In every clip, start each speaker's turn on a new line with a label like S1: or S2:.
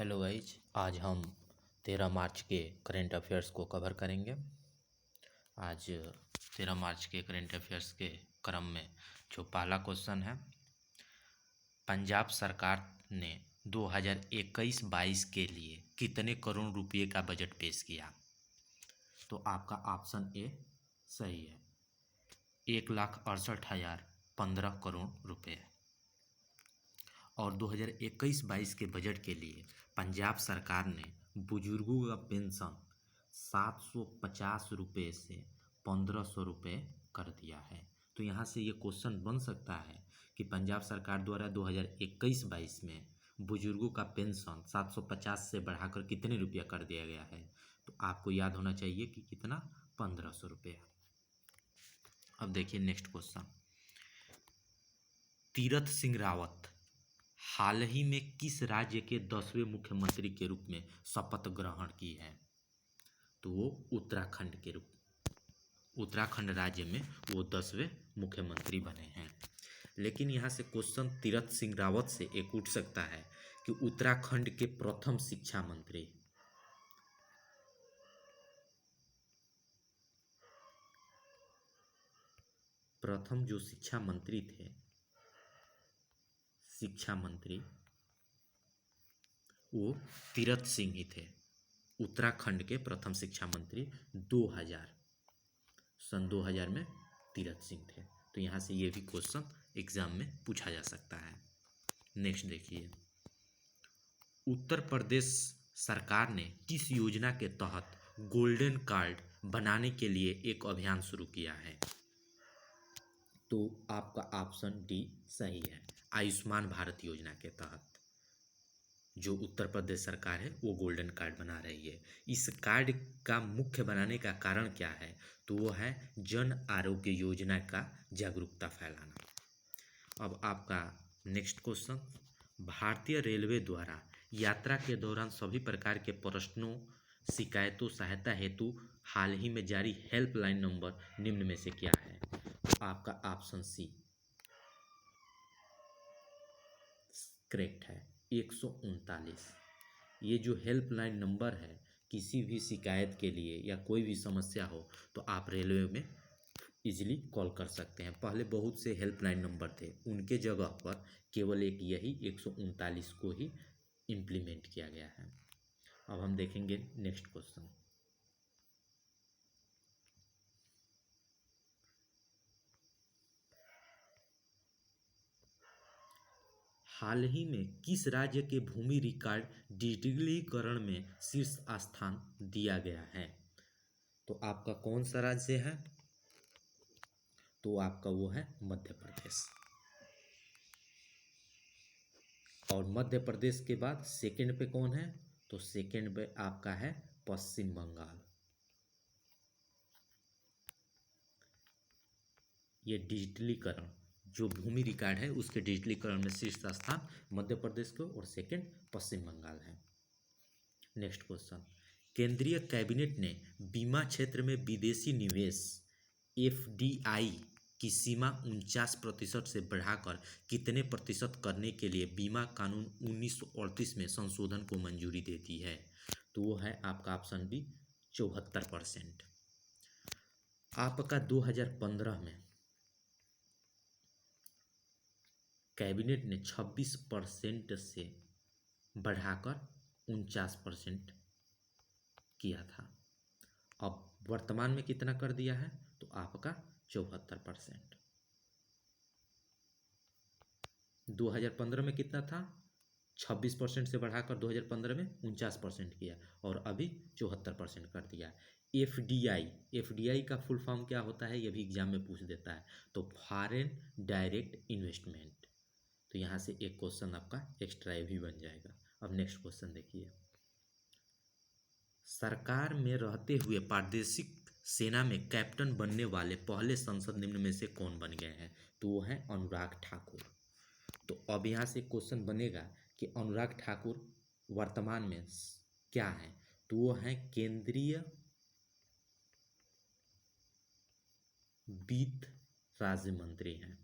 S1: Hello guys, आज हम 13 मार्च के करेंट अफेयर्स को कवर करेंगे। आज 13 मार्च के करेंट अफेयर्स के क्रम में जो पहला क्वेश्चन है, पंजाब सरकार ने 2021-22 के लिए कितने करोड़ रुपए का बजट पेश किया? तो आपका ऑप्शन ए सही है, 1,68,015 करोड़ रुपए। और 2021-22 के बजट के लिए पंजाब सरकार ने बुजुर्गों का पेंशन 750 रुपये से 1500 रुपये कर दिया है। तो यहाँ से ये क्वेश्चन बन सकता है कि पंजाब सरकार द्वारा 2021-22 में बुजुर्गों का पेंशन 750 से बढ़ाकर कितने रुपया कर दिया गया है। तो आपको याद होना चाहिए कि कितना, 1500 रुपये। अब देखिए नेक्स्ट क्वेश्चन, तीरथ सिंह रावत हाल ही में किस राज्य के 10वें मुख्यमंत्री के रूप में शपथ ग्रहण की है? तो वो उत्तराखंड राज्य में वो 10वें मुख्यमंत्री बने हैं। लेकिन यहाँ से क्वेश्चन तीरथ सिंह रावत से एक उठ सकता है कि उत्तराखंड के प्रथम शिक्षा मंत्री, प्रथम जो शिक्षा मंत्री थे, शिक्षा मंत्री वो तीरथ सिंह ही थे। उत्तराखंड के प्रथम शिक्षा मंत्री 2000 में तीरथ सिंह थे। तो यहाँ से ये भी क्वेश्चन एग्जाम में पूछा जा सकता है। नेक्स्ट देखिए, उत्तर प्रदेश सरकार ने किस योजना के तहत गोल्डन कार्ड बनाने के लिए एक अभियान शुरू किया है? तो आपका ऑप्शन डी सही है, आयुष्मान भारत योजना के तहत जो उत्तर प्रदेश सरकार है वो गोल्डन कार्ड बना रही है। इस कार्ड का मुख्य बनाने का कारण क्या है? तो वो है जन आरोग्य योजना का जागरूकता फैलाना। अब आपका नेक्स्ट क्वेश्चन, भारतीय रेलवे द्वारा यात्रा के दौरान सभी प्रकार के प्रश्नों, शिकायतों, सहायता हेतु हाल ही में जारी हेल्पलाइन नंबर निम्न में से क्या है? तो आपका ऑप्शन सी करेक्ट है, 139। ये जो हेल्पलाइन नंबर है, किसी भी शिकायत के लिए या कोई भी समस्या हो तो आप रेलवे में इजीली कॉल कर सकते हैं। पहले बहुत से हेल्पलाइन नंबर थे, उनके जगह पर केवल एक यही 139 को ही इम्प्लीमेंट किया गया है। अब हम देखेंगे नेक्स्ट क्वेश्चन, हाल ही में किस राज्य के भूमि रिकॉर्ड डिजिटलीकरण में शीर्ष स्थान दिया गया है? तो आपका कौन सा राज्य है? तो आपका वो है मध्य प्रदेश। और मध्य प्रदेश के बाद सेकंड पे कौन है? तो सेकंड पे आपका है पश्चिम बंगाल। ये डिजिटलीकरण, जो भूमि रिकॉर्ड है उसके डिजिटलीकरण में शीर्ष स्थान मध्य प्रदेश को और सेकंड पश्चिम बंगाल है। नेक्स्ट क्वेश्चन, केंद्रीय कैबिनेट ने बीमा क्षेत्र में विदेशी निवेश एफडीआई की सीमा 49% से बढ़ाकर कितने प्रतिशत करने के लिए बीमा कानून 1938 में संशोधन को मंजूरी दे दी है? तो वो है आपका ऑप्शन बी 74%। आपका 2015 में कैबिनेट ने 26% से बढ़ाकर 49% किया था। अब वर्तमान में कितना कर दिया है? तो आपका 74%। 2015 में कितना था? 26% से बढ़ाकर 2015 में 49% किया और अभी 74% कर दिया। एफडीआई का फुल फॉर्म क्या होता है? ये भी एग्जाम में पूछ देता है। तो फॉरेन डायरेक्ट इन्वेस्टमेंट। तो यहाँ से एक क्वेश्चन आपका एक्स्ट्रा भी बन जाएगा। अब नेक्स्ट क्वेश्चन देखिए, सरकार में रहते हुए प्रादेशिक सेना में कैप्टन बनने वाले पहले सांसद निम्न में से कौन बन गए हैं? तो वो है अनुराग ठाकुर। तो अब यहाँ से क्वेश्चन बनेगा कि अनुराग ठाकुर वर्तमान में क्या है? तो वो है केंद्रीय वित्त राज्य मंत्री हैं।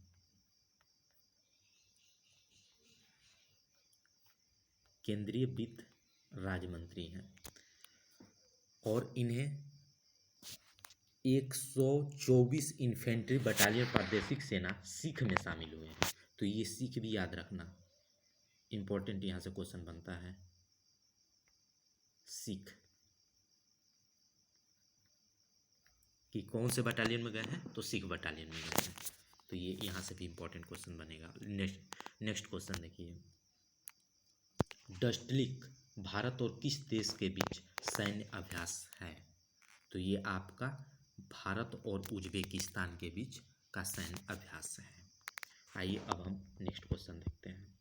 S1: केंद्रीय वित्त राज्य मंत्री हैं। और इन्हें 124 इन्फेंट्री बटालियन प्रादेशिक सेना सिख में शामिल हुए हैं। तो ये सिख भी याद रखना, इंपॉर्टेंट यहाँ से क्वेश्चन बनता है। सिख कि कौन से बटालियन में गए हैं, तो सिख बटालियन में गए हैं। तो ये यहाँ से भी इंपॉर्टेंट क्वेश्चन बनेगा। नेक्स्ट क्वेश्चन देखिए, डस्टलिक भारत और किस देश के बीच सैन्य अभ्यास है? तो ये आपका भारत और उज्बेकिस्तान के बीच का सैन्य अभ्यास है। आइए अब हम नेक्स्ट क्वेश्चन देखते हैं।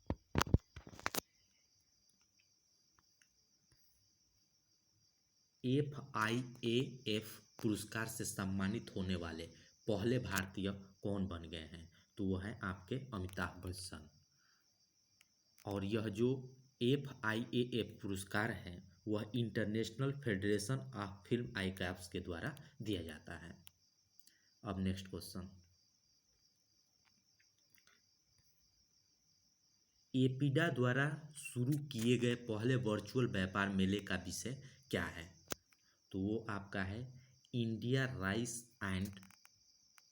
S1: FIAF पुरस्कार से सम्मानित होने वाले पहले भारतीय कौन बन गए हैं? तो वो है आपके अमिताभ बच्चन। और यह जो FIAF पुरस्कार है वह international federation of film icons के द्वारा दिया जाता है। अब नेक्स्ट क्वेश्चन, एपिडा द्वारा शुरू किए गए पहले वर्चुअल व्यापार मेले का विषय क्या है? तो वो आपका है India rice and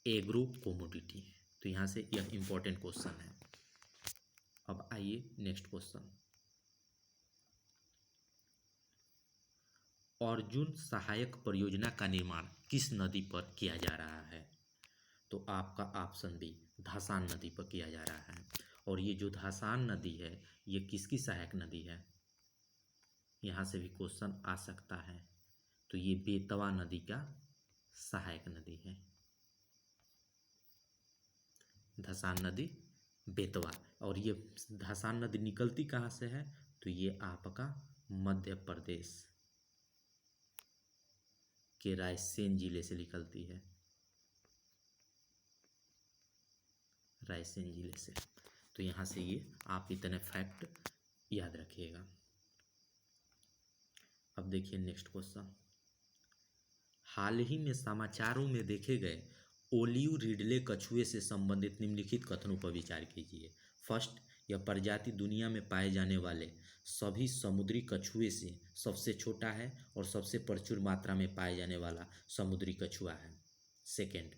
S1: agro commodity. तो यहाँ से यह इंपॉर्टेंट क्वेश्चन है। अब आइए नेक्स्ट क्वेश्चन, अर्जुन सहायक परियोजना का निर्माण किस नदी पर किया जा रहा है? तो आपका ऑप्शन बी धासान नदी पर किया जा रहा है। और ये जो धासान नदी है ये किसकी सहायक नदी है? यहाँ से भी क्वेश्चन आ सकता है। तो ये बेतवा नदी का सहायक नदी है। धासान नदी बेतवा। और ये धासान नदी निकलती कहाँ से है? तो ये आपका मध्य प्रदेश के रायसेन जिले से निकलती है, रायसेन जिले से। तो यहाँ से ये आप इतने फैक्ट याद रखिएगा। अब देखिए नेक्स्ट क्वेश्चन, हाल ही में समाचारों में देखे गए ओलिव रिडले कछुए से संबंधित निम्नलिखित कथनों पर विचार कीजिए। फर्स्ट, यह प्रजाति दुनिया में पाए जाने वाले सभी समुद्री कछुए से सबसे छोटा है और सबसे प्रचुर मात्रा में पाए जाने वाला समुद्री कछुआ है। सेकेंड,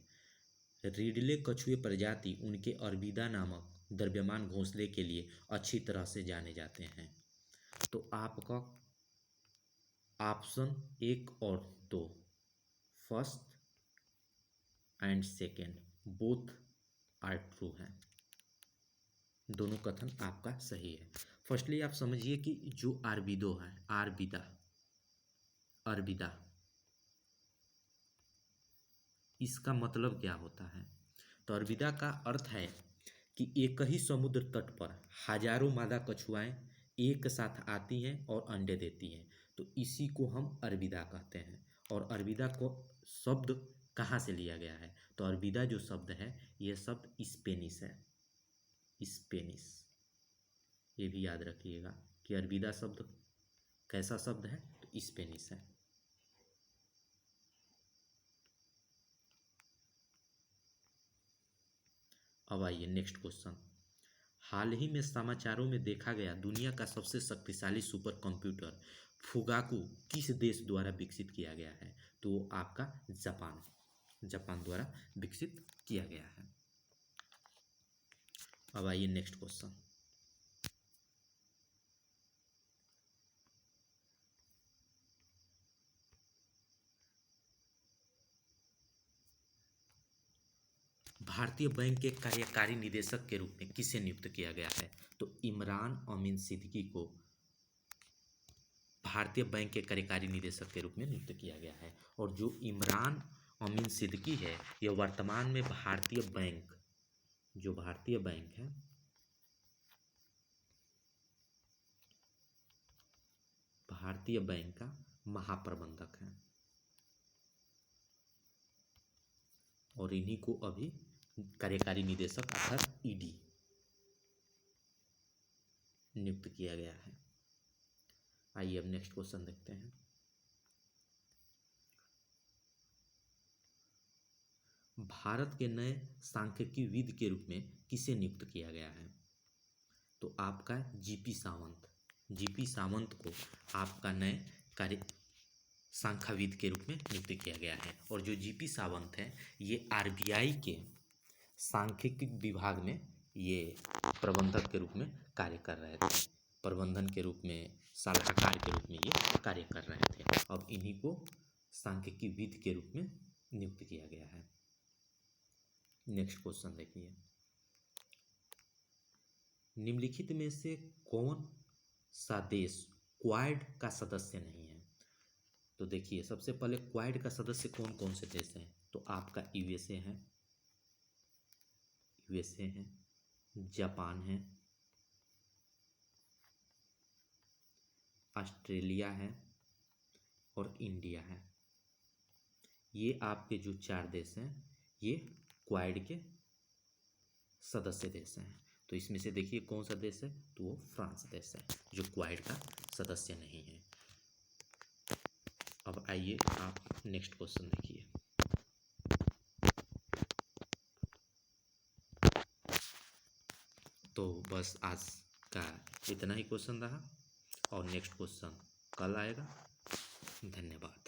S1: रिडले कछुए प्रजाति उनके अरबिदा नामक द्रव्यमान घोंसले के लिए अच्छी तरह से जाने जाते हैं। तो आपका ऑप्शन 1 और 2, first and second, both are true हैं। दोनों कथन आपका सही है। फर्स्टली आप समझिए कि जो आरबिदो है, अरबिदा इसका मतलब क्या होता है? तो अरबिदा का अर्थ है कि एक ही समुद्र तट पर हजारों मादा कछुआएं एक साथ आती हैं और अंडे देती हैं। तो इसी को हम अरबिदा कहते हैं। और अरबिदा को शब्द कहाँ से लिया गया है? तो अरबिदा जो शब्द है यह शब्द स्पेनिश है, स्पेनिश। ये भी याद रखिएगा कि अरबिदा शब्द कैसा शब्द है? तो स्पेनिश है। अब आइए नेक्स्ट क्वेश्चन, हाल ही में समाचारों में देखा गया दुनिया का सबसे शक्तिशाली सुपर कंप्यूटर फुगाकू किस देश द्वारा विकसित किया गया है? तो आपका जापान द्वारा विकसित किया गया है। अब आइए नेक्स्ट क्वेश्चन, भारतीय बैंक के कार्यकारी निदेशक के रूप में किसे नियुक्त किया गया है? तो इमरान अमीन सिद्दीकी को भारतीय बैंक के कार्यकारी निदेशक के रूप में नियुक्त किया गया है। और जो इमरान अमीन सिद्दीकी है यह वर्तमान में भारतीय बैंक है भारतीय बैंक का महाप्रबंधक है। और इन्हीं को अभी कार्यकारी निदेशक अर्थात ईडी नियुक्त किया गया है। आइए अब नेक्स्ट क्वेश्चन देखते हैं, भारत के नए सांख्यिकीविद के रूप में किसे नियुक्त किया गया है? तो आपका जीपी सावंत। जीपी सावंत को आपका नए कार्य सांख्यविद के रूप में नियुक्त किया गया है। और जो जीपी सावंत है ये आरबीआई के सांख्यिकी विभाग में ये प्रबंधक के रूप में कार्य कर रहे थे, प्रबंधन के रूप में, सलाहकार के रूप में ये कार्य कर रहे थे। अब इन्हीं को सांख्यिकी विद के रूप में नियुक्त किया गया है। नेक्स्ट क्वेश्चन देखिए, निम्नलिखित में से कौन सा देश क्वाड का सदस्य नहीं है? तो देखिए सबसे पहले क्वाड का सदस्य कौन कौन से देश हैं? तो आपका यूएसए है, जापान है, ऑस्ट्रेलिया है और इंडिया है। ये आपके जो 4 देश हैं ये क्वाड के सदस्य देश हैं। तो इसमें से देखिए कौन सा देश है? तो वो फ्रांस देश है जो क्वाड का सदस्य नहीं है। अब आइए आप नेक्स्ट क्वेश्चन देखिए। तो बस आज का इतना ही क्वेश्चन रहा और नेक्स्ट क्वेश्चन कल आएगा। धन्यवाद।